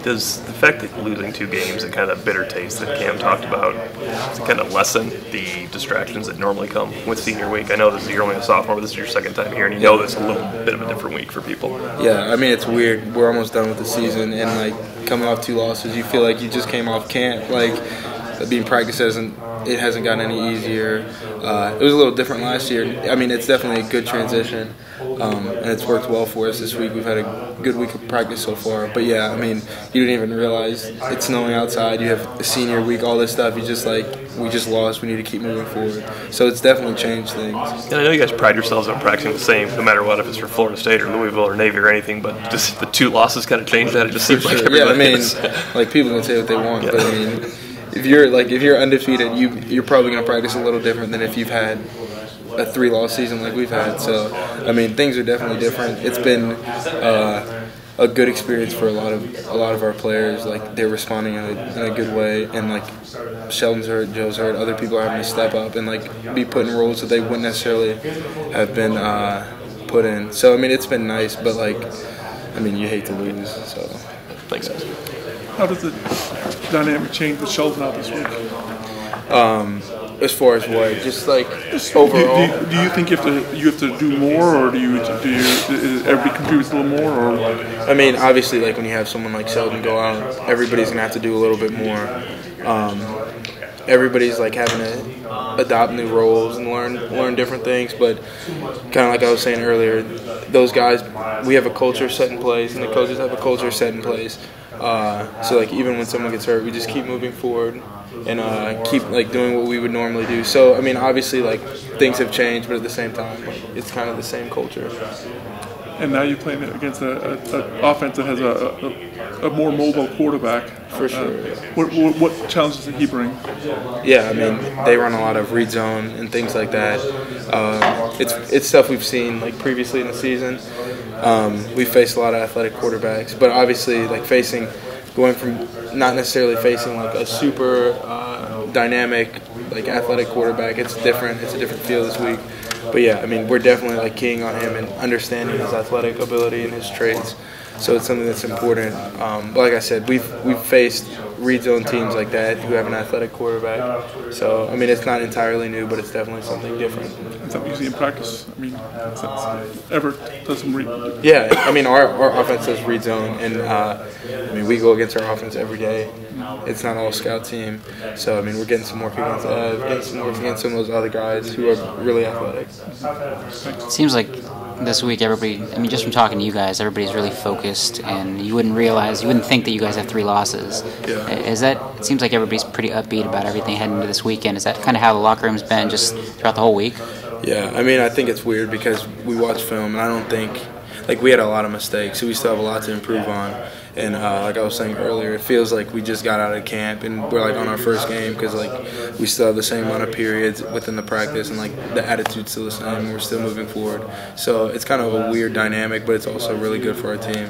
Does the fact that losing 2 games and kind of that bitter taste that Cam talked about to kind of lessen the distractions that normally come with senior week? I know you're only a sophomore, but this is your second time here, and you know this is a little bit of a different week for people. Yeah, I mean, it's weird. We're almost done with the season, and, like, coming off 2 losses, you feel like you just came off camp. Like, being practiced hasn't gotten any easier. It was a little different last year. I mean, it's definitely a good transition, and it's worked well for us this week. We've had a good week of practice so far. But, yeah, I mean, you didn't even realize it's snowing outside. You have a senior week, all this stuff. You just, like, we just lost. We need to keep moving forward. So it's definitely changed things. And I know you guys pride yourselves on practicing the same, no matter what, if it's for Florida State or Louisville or Navy or anything, but just the 2 losses kind of changed that. It just seems like everybody I mean, is. like, people can say what they want, but, I mean, if you're undefeated, you're probably going to practice a little different than if you've had a 3-loss season like we've had. So, I mean, things are definitely different. It's been a good experience for a lot of our players. Like, they're responding in a good way, and like Sheldon's hurt, Joe's hurt, other people are having to step up and like be put in roles that they wouldn't necessarily have been put in. So, I mean, it's been nice, but like, I mean, you hate to lose. So, Thanks. How does the dynamic change with Sheldon out this week? As far as what, just like overall. Do you think you have to do more, or do everybody contributes a little more, or? I mean, obviously, like when you have someone like Sheldon go out, everybody's gonna have to do a little bit more. Everybody's like having to adopt new roles and learn different things. But kind of like I was saying earlier, those guys, we have a culture set in place, and the coaches have a culture set in place. So like even when someone gets hurt, we just keep moving forward and keep like doing what we would normally do. So I mean, obviously like things have changed, but at the same time, like, it's kind of the same culture. And now you're playing against an offense that has a more mobile quarterback. For sure. What challenges did he bring? Yeah, I mean, they run a lot of read zone and things like that. It's stuff we've seen like previously in the season. We faced a lot of athletic quarterbacks, but obviously like going from not necessarily facing like a super dynamic like athletic quarterback, it's different. It's a different feel this week. But yeah, I mean, we're definitely like keying on him and understanding his athletic ability and his traits. So it's something that's important. But like I said, we've faced read zone teams like that who have an athletic quarterback. So I mean, it's not entirely new, but it's definitely something different. Is that what you see in practice? I mean, ever does some read? Yeah, I mean, our offense does read zone, and I mean, we go against our offense every day. It's not all scout team, so I mean, we're getting some work against some of those other guys who are really athletic. It seems like this week everybody, I mean, just from talking to you guys, everybody's really focused, and you wouldn't think that you guys have 3 losses. Yeah. It seems like everybody's pretty upbeat about everything heading into this weekend. Is that kind of how the locker room's been just throughout the whole week? Yeah, I mean, I think it's weird because we watch film, and I don't think, like, we had a lot of mistakes, so we still have a lot to improve on. And like I was saying earlier, it feels like we just got out of camp and we're like on our first game because like we still have the same amount of periods within the practice and like the attitude's still the same. We're still moving forward. So it's kind of a weird dynamic, but it's also really good for our team.